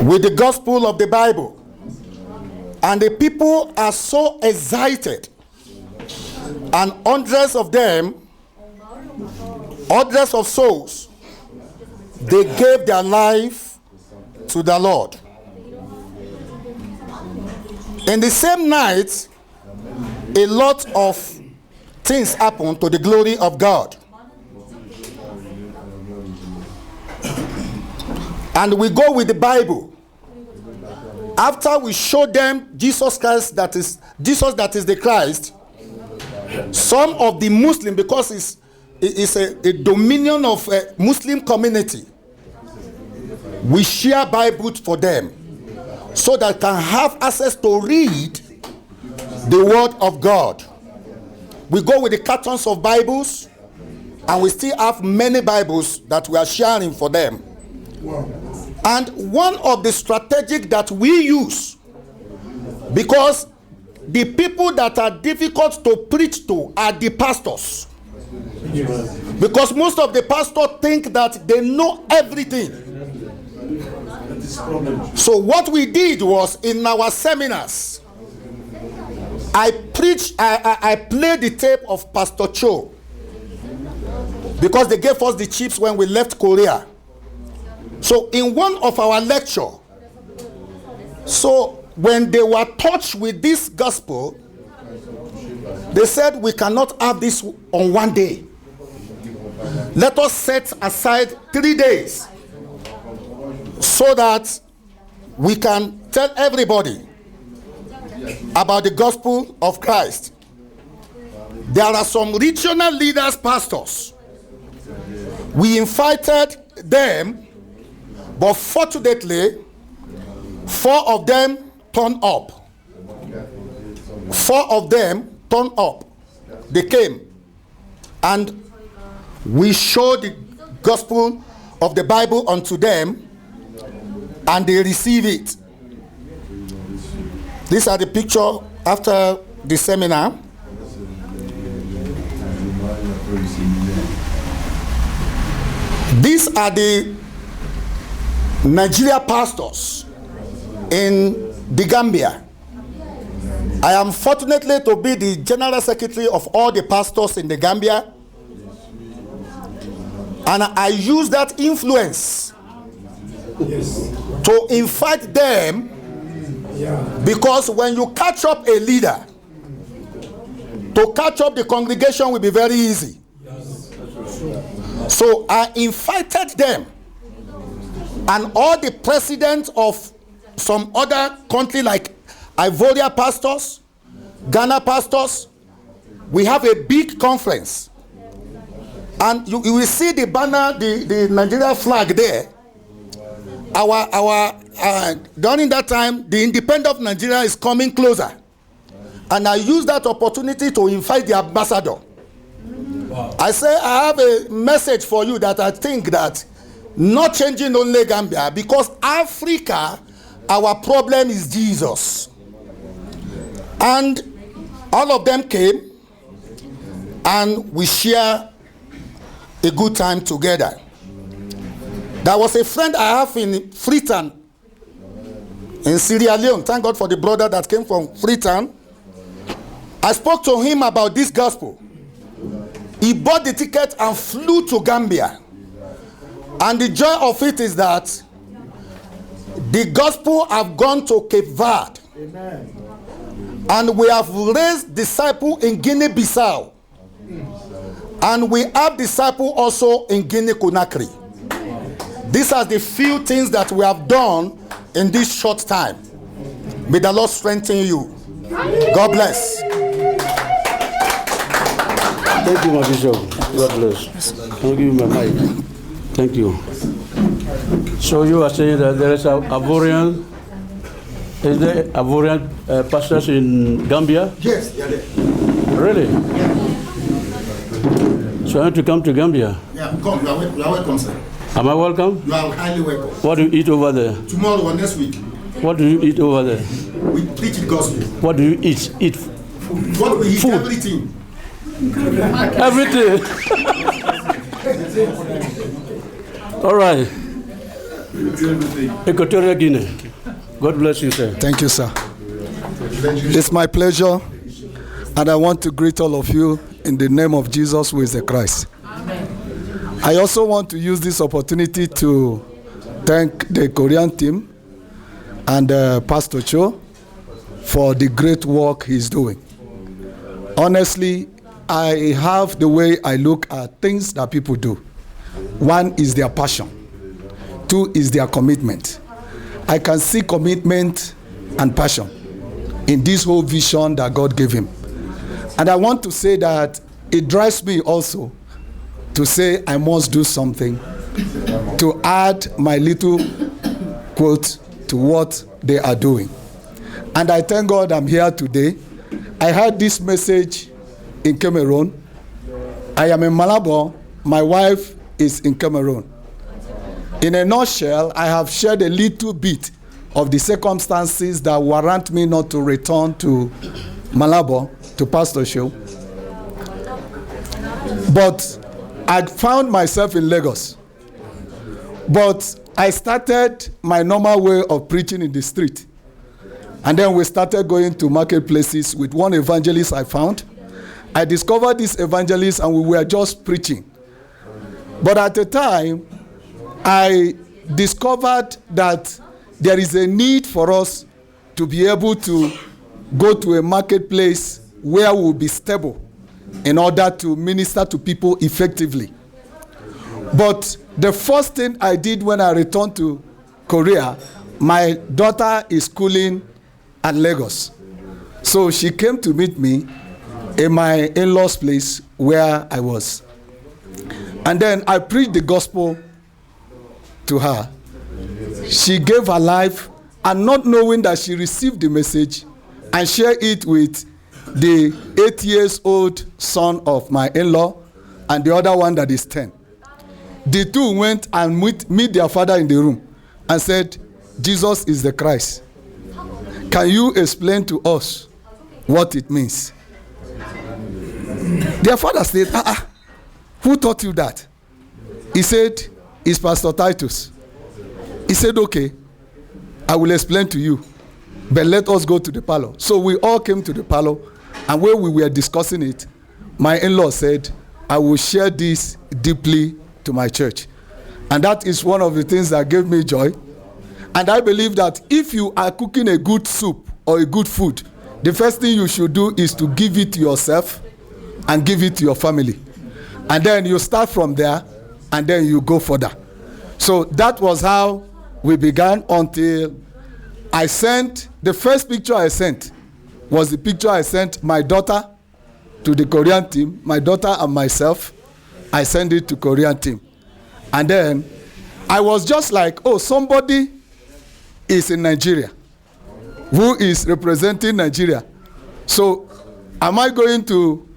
with the gospel of the Bible, and the people are so excited, and hundreds of them, hundreds of souls, they gave their life to the Lord. In the same night, a lot of things happened to the glory of God. And we go with the Bible. After we show them Jesus Christ, that is the Christ, some of the Muslim, because it's a dominion of a Muslim community, we share Bible for them so that they can have access to read the word of God. We go with the cartons of Bibles, and we still have many Bibles that we are sharing for them. Wow. And one of the strategies that we use, because the people that are difficult to preach to are the pastors. Yes. Because most of the pastors think that they know everything. So what we did was, in our seminars, I played the tape of Pastor Cho, because they gave us the chips when we left Korea. So in one of our lecture, so when they were touched with this gospel, they said, we cannot have this on one day. Let us set aside 3 days so that we can tell everybody about the gospel of Christ. There are some regional leaders, pastors. We invited them, but fortunately, 4 of them turned up. 4 of them turned up. They came, and we showed the gospel of the Bible unto them, and they receive it. These are the picture after the seminar. These are the Nigeria pastors in the Gambia. I am fortunately to be the general secretary of all the pastors in the Gambia, and I use that influence to invite them, because when you catch up a leader, to catch up the congregation will be very easy. So I invited them, and all the presidents of some other country like Ivoria pastors, Ghana pastors. We have a big conference, and you will see the banner, the Nigeria flag there. During that time, the independence of Nigeria is coming closer, and I use that opportunity to invite the ambassador. Wow. I say, I have a message for you that I think that not changing only Gambia, because Africa, our problem is Jesus. And all of them came, and we share a good time together. There was a friend I have in Freetown, in Sierra Leone. Thank God for the brother that came from Freetown. I spoke to him about this gospel. He bought the ticket and flew to Gambia. And the joy of it is that the gospel have gone to Cape Verde. Amen. And we have raised disciples in Guinea-Bissau. And we have disciples also in Guinea-Conakry. These are the few things that we have done in this short time. May the Lord strengthen you. God bless. Thank you, my bishop. God bless. I'll give you my mic. Thank you. So you are saying that there is a Ivorian, is there Ivorian pastors in Gambia? Yes, they are there. Really? So I have to come to Gambia. Yeah, come. You are welcome, sir. Am I welcome? You are highly welcome. What do you eat over there? Tomorrow or next week, What do you eat over there? we preach the gospel. What do you eat? Eat What we eat, Food. everything. everything. All right. Equatorial Guinea. God bless you, sir. Thank you, sir. It's my pleasure, and I want to greet all of you in the name of Jesus, who is the Christ. I also want to use this opportunity to thank the Korean team and Pastor Cho for the great work he's doing. Honestly, I have the way I look at things that people do. One is their passion. Two is their commitment. I can see commitment and passion in this whole vision that God gave him. And I want to say that it drives me also to say I must do something to add my little quote to what they are doing. And I thank God I'm here today. I heard this message in Cameroon. I am in Malabo. My wife is in Cameroon. In a nutshell, I have shared a little bit of the circumstances that warrant me not to return to Malabo, to Pastor Show. But I found myself in Lagos. But I started my normal way of preaching in the street. And then we started going to marketplaces with one evangelist I found. I discovered this evangelist and we were just preaching. But at the time, I discovered that there is a need for us to be able to go to a marketplace where we'll be stable in order to minister to people effectively. But the first thing I did when I returned to Korea, my daughter is schooling at Lagos. So she came to meet me in my in-laws' place where I was. And then I preached the gospel to her. She gave her life, and not knowing that she received the message and shared it with the 8-year-old son of my in-law and the other one that is 10. The two went and meet their father in the room and said, Jesus is the Christ. Can you explain to us what it means? Their father said, who taught you that? He said, it's Pastor Titus. He said, okay, I will explain to you, but let us go to the parlor. So we all came to the parlor, and when we were discussing it, my in-law said, I will share this deeply to my church. And that is one of the things that gave me joy. And I believe that if you are cooking a good soup or a good food, the first thing you should do is to give it to yourself and give it to your family. And then you start from there, and then you go further. So that was how we began until I sent, the first picture I sent was the picture I sent my daughter to the Korean team, my daughter and myself. I sent it to Korean team. And then I was just like, oh, somebody is in Nigeria who is representing Nigeria. So am I going to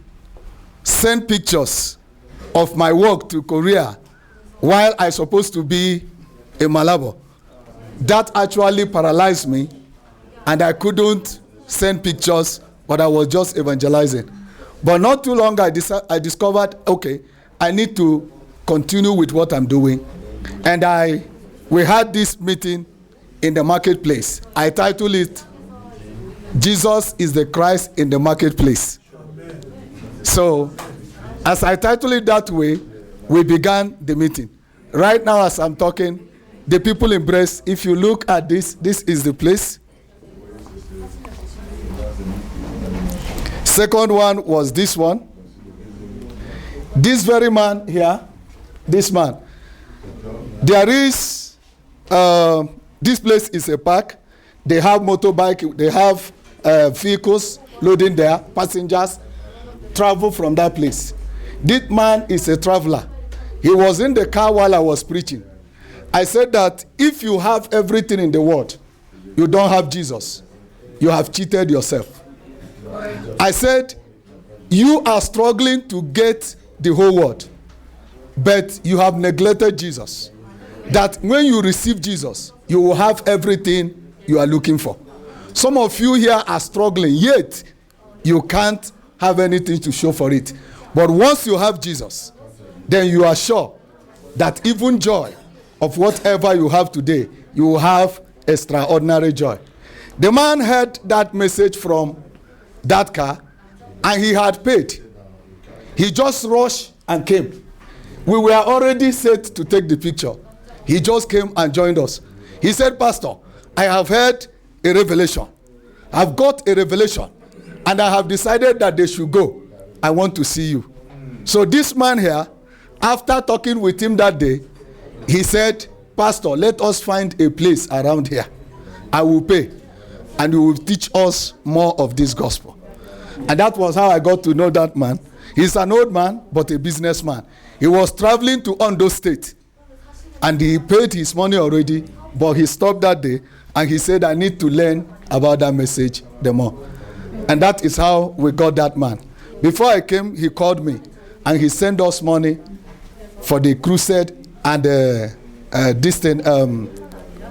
send pictures of my work to Korea while I'm supposed to be in Malabo? That actually paralyzed me, and I couldn't send pictures, but I was just evangelizing. But not too long, I discovered, okay, I need to continue with what I'm doing. And we had this meeting in the marketplace. I titled it, Jesus is the Christ in the Marketplace. So, as I titled it that way, we began the meeting. Right now, as I'm talking, the people embrace. If you look at this, this is the place. Second one was this one. This very man here, this man. There is, this place is a park. They have motorbike, they have vehicles loading there, passengers travel from that place. This man is a traveler. He was in the car while I was preaching. I said that if you have everything in the world, you don't have Jesus. You have cheated yourself. I said, You are struggling to get the whole world, but you have neglected Jesus. That when you receive Jesus, you will have everything you are looking for. Some of you here are struggling, yet you can't have anything to show for it. But once you have Jesus, then you are sure that even joy of whatever you have today, you will have extraordinary joy. The man heard that message from that car, and he had paid. He just rushed and came. We were already set to take the picture. He just came and joined us. He said, Pastor, I have heard a revelation. I've got a revelation, and I have decided that they should go. I want to see you. So this man here, after talking with him that day, he said, Pastor, let us find a place around here. I will pay, and you will teach us more of this gospel. And that was how I got to know that man. He's an old man, but a businessman. He was traveling to Ondo State, and he paid his money already, but he stopped that day, and he said, I need to learn about that message the more. And that is how we got that man. Before I came, he called me, and he sent us money for the crusade and the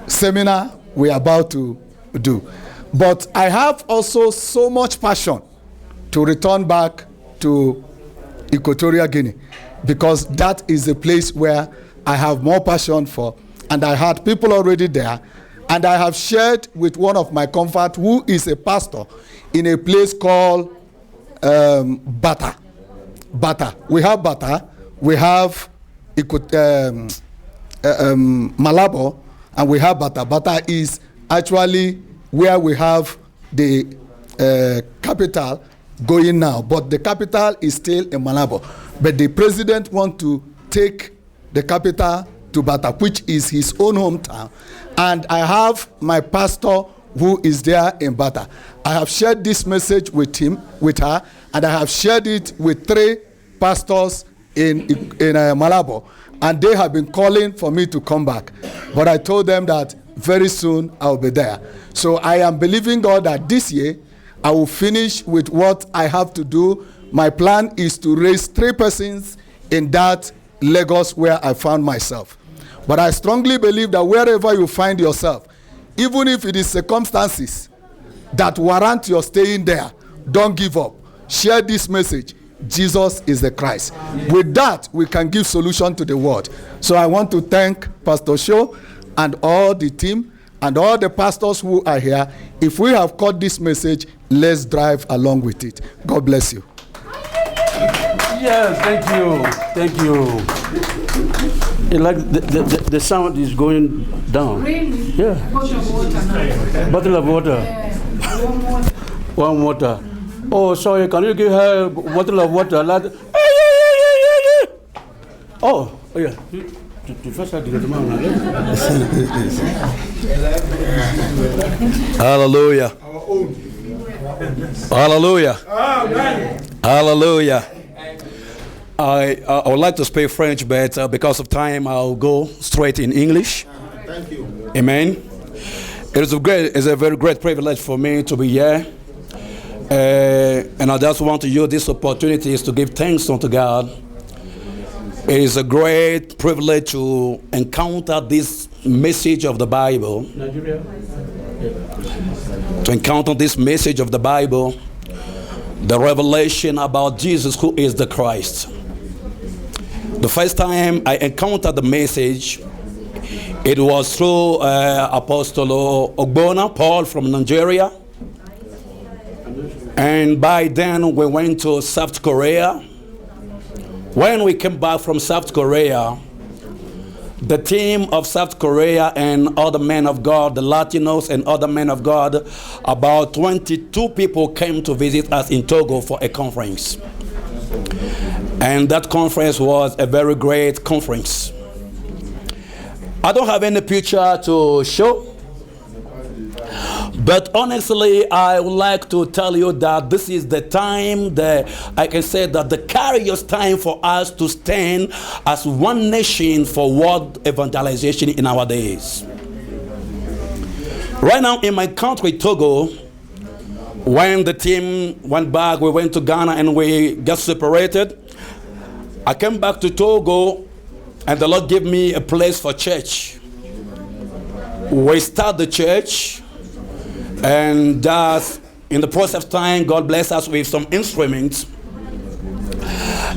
seminar we are about to do. But I have also so much passion to return back to Equatorial Guinea, because that is a place where I have more passion for, and I had people already there, and I have shared with one of my comfort who is a pastor in a place called Bata. We have Bata, we have Malabo, and we have Bata. Bata is actually where we have the capital going now, but the capital is still in Malabo. But the president wants to take the capital to Bata, which is his own hometown. And I have my pastor who is there in Bata. I have shared this message with her, and I have shared it with 3 pastors in Malabo, and they have been calling for me to come back. But I told them that very soon I'll be there. So I am believing God that this year I will finish with what I have to do. My plan is to raise 3 persons in that Lagos where I found myself. But I strongly believe that wherever you find yourself, even if it is circumstances that warrant your staying there, don't give up. Share this message. Jesus is the Christ. With that, we can give solution to the world. So I want to thank Pastor Shaw and all the team and all the pastors who are here. If we have caught this message, let's drive along with it. God bless you. Yes, thank you. Thank you. Like the sound is going down. Really? Yeah. Bottle of water. One water. Oh, sorry, can you give her a bottle of water? Oh, yeah. Hallelujah. Hallelujah. Hallelujah. I would like to speak French, but because of time, I'll go straight in English. Thank you. Amen. It's a very great privilege for me to be here. And I just want to use this opportunity to give thanks unto God. It is a great privilege to encounter this message of the Bible. Nigeria. To encounter this message of the Bible, the revelation about Jesus, who is the Christ. The first time I encountered the message, it was through Apostle Ogbonna, Paul from Nigeria. And by then we went to South Korea. When we came back from South Korea, the team of South Korea and other men of God, the Latinos and other men of God, about 22 people came to visit us in Togo for a conference. And that conference was a very great conference. I don't have any picture to show, but honestly, I would like to tell you that this is the time that I can say that the curious time for us to stand as one nation for world evangelization in our days. Right now in my country, Togo, When the team went back, we went to Ghana and we got separated. I came back to Togo, and the Lord gave me a place for church. We start the church, and that's in the process of time, God bless us with some instruments.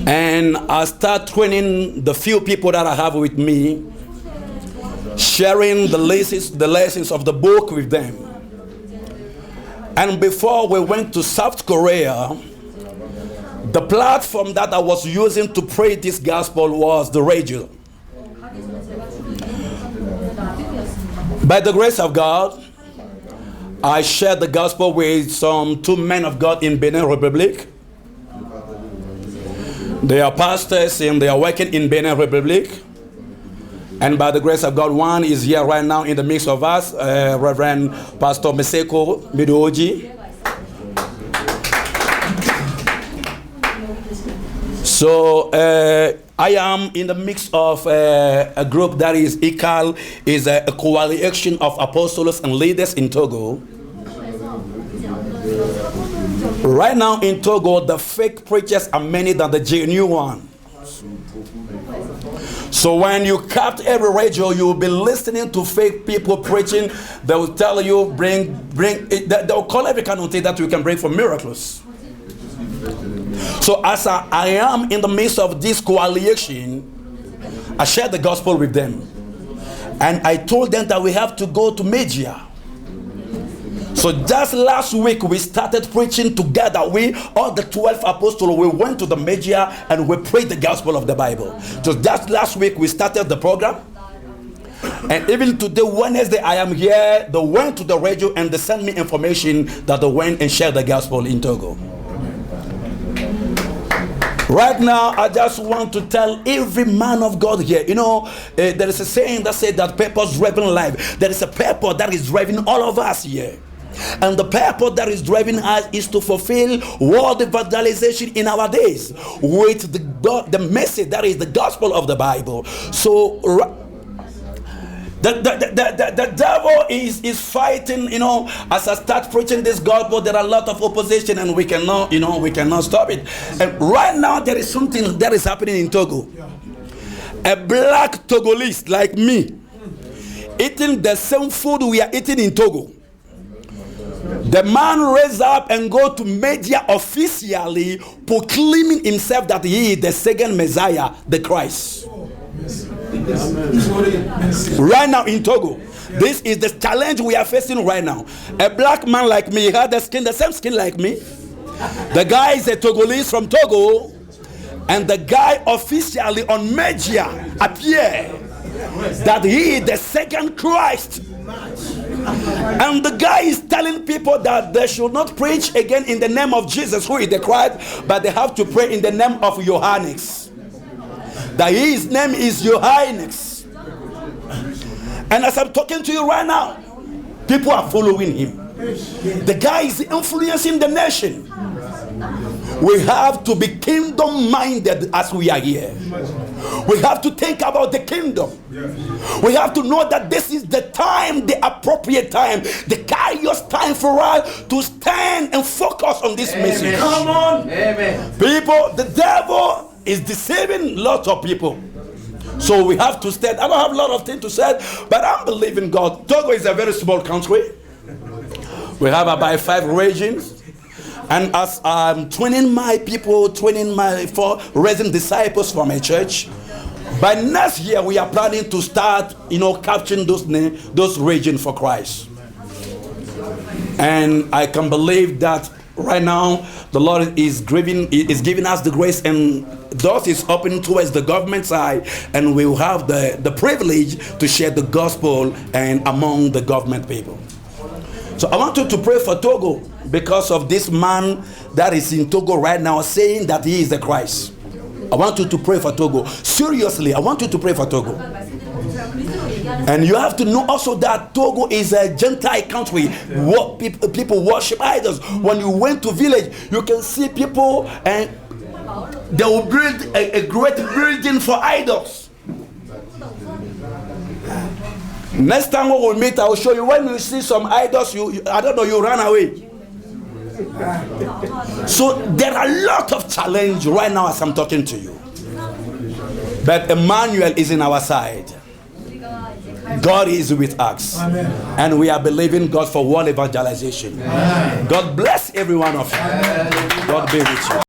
And I start training the few people that I have with me, sharing the lessons of the book with them. And before we went to South Korea, the platform that I was using to pray this gospel was the radio. By the grace of God, I shared the gospel with some 2 men of God in Benin Republic. They are pastors and they are working in Benin Republic. And by the grace of God, one is here right now in the midst of us, Reverend Pastor Meseko Midoji. So I am in the midst of a group that is ICAL, is a coalition of apostles and leaders in Togo. Right now in Togo, the fake preachers are many than the genuine one. So when you cut every radio, you will be listening to fake people preaching. They will tell you, bring it. They will call every kind of thing that you can bring for miracles. So as I am in the midst of this coalition, I shared the gospel with them. And I told them that we have to go to Media. So just last week, we started preaching together. We, all the 12 apostles, we went to the Media and we prayed the gospel of the Bible. So just last week, we started the program. And even today, Wednesday, I am here. They went to the radio and they sent me information that they went and shared the gospel in Togo. Right now, I just want to tell every man of God here, you know, there is a saying that says that purpose driving life. There is a purpose that is driving all of us here. And the purpose that is driving us is to fulfill world evangelization in our days with the message that is the gospel of the Bible. So the devil is fighting, you know. As I start preaching this gospel, there are a lot of opposition and we cannot, you know, we cannot stop it. And right now there is something that is happening in Togo. A black Togolese like me eating the same food we are eating in Togo. The man raised up and go to Media officially proclaiming himself that he is the second Messiah, the Christ. Right now in Togo, this is the challenge we are facing right now. A black man like me, he had the same skin like me. The guy is a Togolese from Togo, and the guy officially on Media appeared that he is the second Christ. And the guy is telling people that they should not preach again in the name of Jesus, who is the Christ, but they have to pray in the name of Johannes. That his name is Johannes. And as I'm talking to you right now, people are following him. The guy is influencing the nation. We have to be kingdom minded as we are here. We have to think about the kingdom. We have to know that this is the time, the appropriate time, the kairos time for us to stand and focus on this message. Come on. Amen. People, the devil is deceiving lots of people. So we have to stand. I don't have a lot of things to say, but I'm believing God. Togo is a very small country. We have about 5 regions. And as I'm training my people, raising disciples for my church, by next year we are planning to start, you know, capturing those regions for Christ. And I can believe that right now the Lord is giving us the grace, and doors is opening towards the government side, and we will have the privilege to share the gospel and among the government people. So I want you to pray for Togo because of this man that is in Togo right now saying that he is the Christ. I want you to pray for Togo. Seriously, I want you to pray for Togo. And you have to know also that Togo is a Gentile country. People worship idols. When you went to village, you can see people and they will build a great building for idols. Next time we will meet, I will show you. When you see some idols, I don't know, you run away. So there are a lot of challenge right now as I'm talking to you. But Emmanuel is in our side. God is with us. Amen. And we are believing God for world evangelization. Amen. God bless every one of you. Amen. God be with you.